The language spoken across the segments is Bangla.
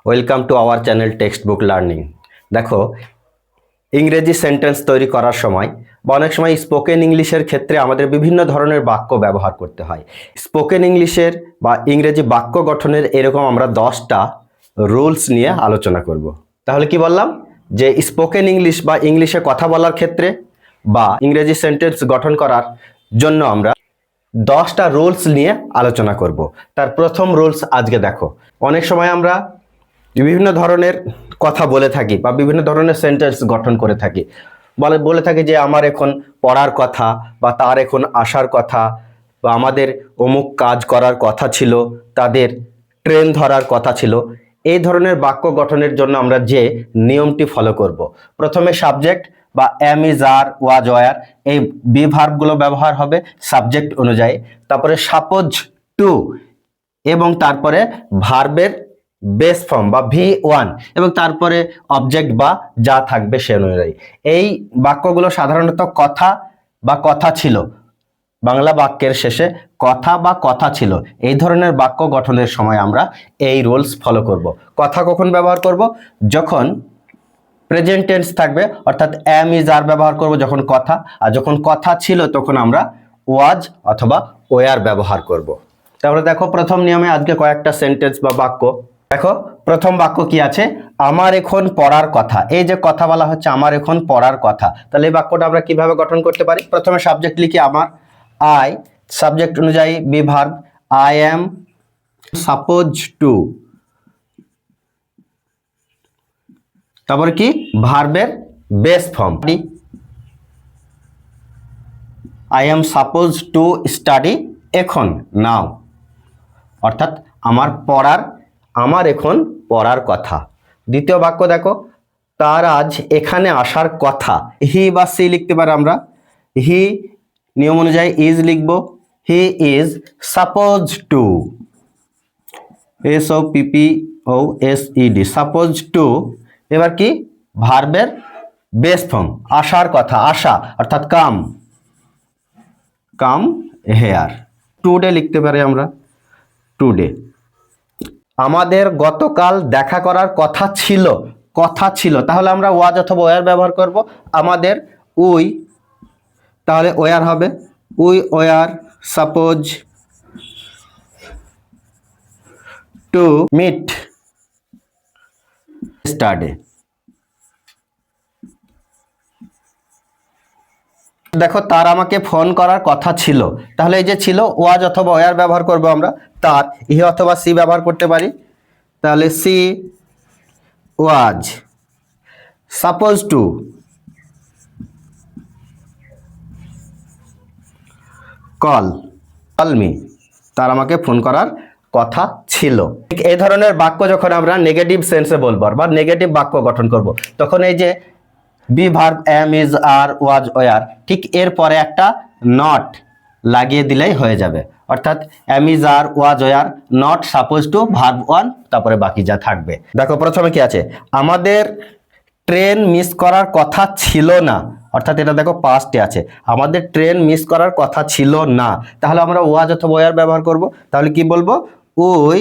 Welcome to our channel text book learning. দেখো, ইংরেজি সেন্টেন্স তৈরি করার সময় বা অনেক সময় স্পোকেন ইংলিশের ক্ষেত্রে আমাদের বিভিন্ন ধরনের বাক্য ব্যবহার করতে হয়। স্পোকেন ইংলিশের বা ইংরেজি বাক্য গঠনের এরকম আমরা 10টা রুলস নিয়ে আলোচনা করব। তাহলে কি বললাম, যে স্পোকেন ইংলিশ বা ইংলিশে কথা বলার ক্ষেত্রে বা ইংরেজি সেন্টেন্স গঠন করার জন্য আমরা 10টা রুলস নিয়ে আলোচনা করব। তার প্রথম রুলস আজকে দেখো, অনেক সময় আমরা বিভিন্ন ধরনের কথা বলে থাকি বা বিভিন্ন ধরনের সেন্টেন্স গঠন করে থাকি। বলে থাকি যে আমার এখন পড়ার কথা, বা তার এখন আসার কথা, বা আমাদের অমুক কাজ করার কথা ছিল, তাদের ট্রেন ধরার কথা ছিল। এই ধরনের বাক্য গঠনের জন্য আমরা যে নিয়মটি ফলো করব, প্রথমে সাবজেক্ট বা am is are was were এই বি ভার্বগুলো ব্যবহার হবে সাবজেক্ট অনুযায়ী। তারপরে সাপোজ টু, এবং তারপরে ভার্বের বেস ফর্ম বা V1, এবং তারপরে অবজেক্ট বা যা থাকবে সে অনুযায়ী। এই বাক্যগুলো সাধারণত কথা বা কথা ছিল, বাংলা বাক্যের শেষে কথা বা কথা ছিল, এই ধরনের বাক্য গঠনের সময় আমরা এই রুলস ফলো করব। কথা কখন ব্যবহার করব? যখন প্রেজেন্ট টেন্স থাকবে, অর্থাৎ এম ইজ আর ব্যবহার করব যখন কথা, আর যখন কথা ছিল তখন আমরা ওয়াজ অথবা ওয়ার ব্যবহার করব। তাহলে দেখো, প্রথম নিয়মে আজকে কয়েকটা সেন্টেন্স বা বাক্য দেখো। প্রথম বাক্য কি আছে? আমার এখন পড়ার কথা। এই যে কথা বলা হচ্ছে, আমার এখন পড়ার কথা, তাহলে এই বাক্যটা আমরা কিভাবে গঠন করতে পারি? প্রথমে সাবজেক্ট লিখি আমার, আই, সাবজেক্ট অনুযায়ী be verb, I am suppose two, তারপরে কি ভার্বের base form, I am suppose to study এখন, নাও, অর্থাৎ আমার এখন পড়ার কথা। দ্বিতীয় বাক্য দেখো, তার আজ এখানে আসার কথা। হি বা সি লিখতে পারি আমরা। হি নিয়ম অনুযায়ী ইজ লিখব, he is suppose two, SOPPOSED, suppose two. এবার কি ভার্বের বেস ফর্ম, আসার কথা, আসা, অর্থাৎ কাম হেয়ার। টুডে লিখতে পারি আমরা, টুডে। আমাদের গতকাল দেখা করার কথা ছিল, তাহলে আমরা ওয়াজ অথবা ওয়ার ব্যবহার করব। আমাদের উই, তাহলে ওয়ার হবে, we were suppose to meet study. দেখো, তার আমাকে ফোন করার কথা ছিল, তাহলে এই যে ছিল, ওয়াজ অথবা ওয়ার ব্যবহার করব আমরা। তার হি অথবা সি ব্যবহার করতে পারি, তাহলে C was suppose to call me, তার আমাকে ফোন করার কথা ছিল। এই ধরনের বাক্য যখন আমরা নেগেটিভ সেন্সে বলবো বা নেগেটিভ বাক্য গঠন করব, তখন এই যে be verb am is are was were, ঠিক এরপরে একটা নট লাগিয়ে দিলেই হয়ে যাবে, অর্থাৎ am is are was were not suppose to verb one, তারপরে বাকি যা থাকবে। দেখো, প্রথমে কি আছে? আমাদের ট্রেন মিস করার কথা ছিল না, অর্থাৎ এটা দেখো পাস্টে আছে, আমাদের ট্রেন মিস করার কথা ছিল না, তাহলে আমরা ওয়াজ অথবা ওয়ার ব্যবহার করব। তাহলে কি বলবো? উই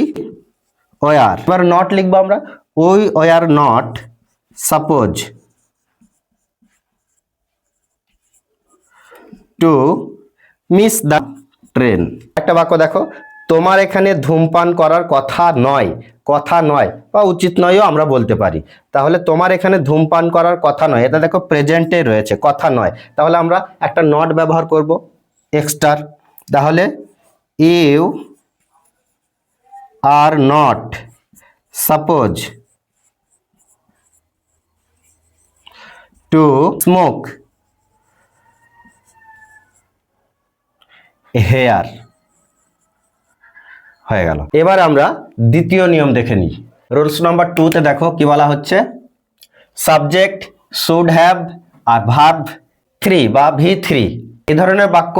ওয়ার, এবার নট লিখবো আমরা, we were not suppose to miss the train. একটা বাক্য দেখো, তোমার এখানে ধূমপান করার কথা নয় বা উচিত নয়ও আমরা বলতে পারি। তাহলে তোমার এখানে ধূমপান করার কথা নয়, এটা দেখো প্রেজেন্টে রয়েছে, কথা নয়, তাহলে আমরা একটা নট ব্যবহার করব এক্সট্রা। তাহলে you are not suppose to smoke here, হয়ে গেল। এবার আমরা দ্বিতীয় নিয়ম দেখে নিই। রুলস নাম্বার 2তে দেখো কি বলা হচ্ছে, সাবজেক্ট শুড হ্যাভ আর ভার্ব 3 বা V3, এই ধরনের বাক্য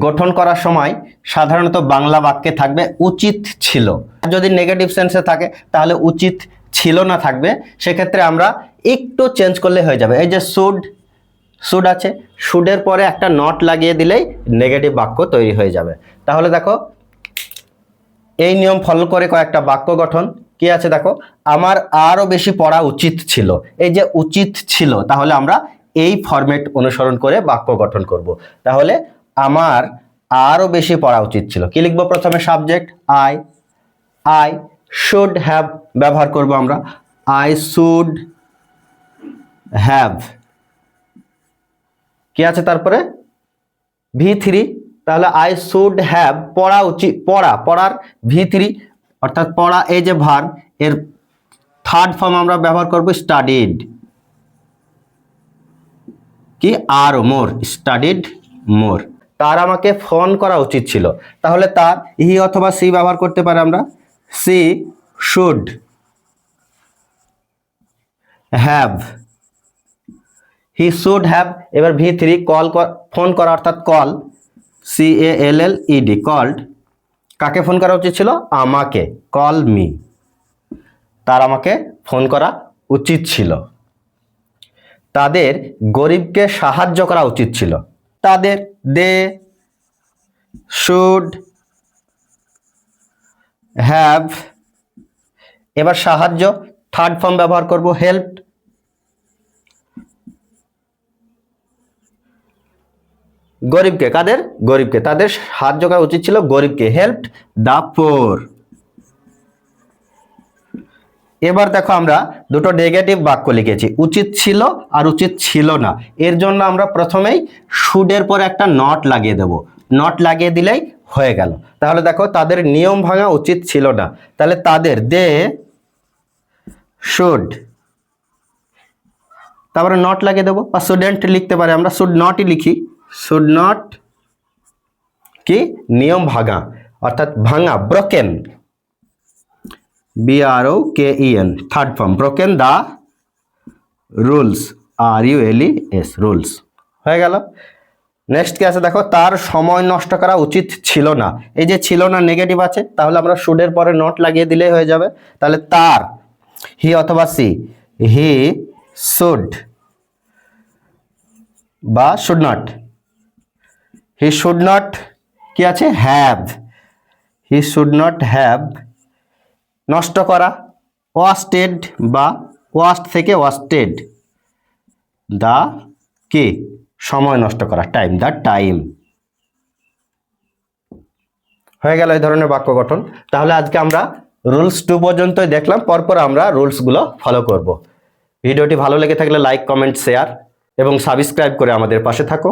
গঠন করার সময় সাধারণত বাংলা বাক্যে থাকবে উচিত ছিল। যদি নেগেটিভ সেন্সে থাকে তাহলে উচিত ছিল না থাকবে, সেক্ষেত্রে আমরা একটু চেঞ্জ করলে হয়ে যাবে। এই যে শুড আছে, শুডের পরে একটা নট লাগিয়ে দিলেই নেগেটিভ বাক্য তৈরি হয়ে যাবে। তাহলে দেখো, এই নিয়ম ফলো করে কয়েকটা বাক্য গঠন কি আছে দেখো, আমার আরো বেশি পড়া উচিত ছিল। এই যে উচিত ছিল, তাহলে আমরা এই ফরম্যাট অনুসরণ করে বাক্য গঠন করব। তাহলে আমার আরো বেশি পড়া উচিত ছিল, কি লিখবো? প্রথমে সাবজেক্ট আই শুড হ্যাভ ব্যবহার করব আমরা, আই শুড হ্যাভ। কি আছে তারপরে? V3, তাহলে আই শুড হ্যাভ পড়া উচিত, পড়ার V3 অর্থাৎ পড়া, এই যে ভার্ব, এর থার্ড ফর্ম আমরা ব্যবহার করব স্টাডিড। কি? আরো মোর, স্টাডিড মোর। তার আমাকে ফোন করা উচিত ছিল, তাহলে তার হি অথবা সি ব্যবহার করতে পারে আমরা, C should have, he should have. এবার V3 কল, ফোন করা অর্থাৎ কল, CALLED, কল্ড। কাকে ফোন করা উচিত ছিল? আমাকে, কল মি। তার আমাকে ফোন করা উচিত ছিল। তাদের গরিবকে সাহায্য করা উচিত ছিল, তাদের, দে শুড হ্যাভ। এবার সাহায্য, থার্ড ফর্ম ব্যবহার করব হেল্প। গরিবকে, কাদের? গরিবকে, তাদের সাহায্য করা উচিত ছিল গরিবকে, হেল্প দা পোর। এবার দেখো আমরা দুটো নেগেটিভ বাক্য লিখেছি, উচিত ছিল আর উচিত ছিল না। এর জন্য আমরা প্রথমেই শুডের পরে একটা নট লাগিয়ে দেব, নট লাগিয়ে দিলেই হয়ে গেল। তাহলে দেখো, তাদের নিয়ম ভাঙা উচিত ছিল না, তাহলে তাদের, দে শুড, তারপরে নট লাগিয়ে দেবো, বা শুডেন্ট লিখতে পারে, আমরা শুড নটই লিখি, শুড নট কি? নিয়ম ভাঙা অর্থাৎ ভাঙা, broken, BROKEN, third form, broken the rules, RULES, rules. হয়ে গেল। নেক্সট কি আছে দেখো, তার সময় নষ্ট করা উচিত ছিল না। এই যে ছিল না নেগেটিভ আছে, তাহলে আমরা শুডের পরে নট লাগিয়ে দিলেই হয়ে যাবে। তাহলে তার, হি অথবা সি, হি শুড বা should not, he should not কি আছে? Have, he should not have নষ্ট করা, ওয়াস্টেড বা ওয়াস্ট থেকে ওয়াস্টেড, দা কি? সময় নষ্ট করা, টাইম, দা টাইম। হয়ে গেল এই ধরনের বাক্য গঠন। তাহলে আজকে আমরা রুলস 2 পর্যন্তই দেখলাম, পরপর আমরা রুলসগুলো ফলো করব। ভিডিওটি ভালো লেগে থাকলে লাইক, কমেন্ট, শেয়ার এবং সাবস্ক্রাইব করে আমাদের পাশে থাকো।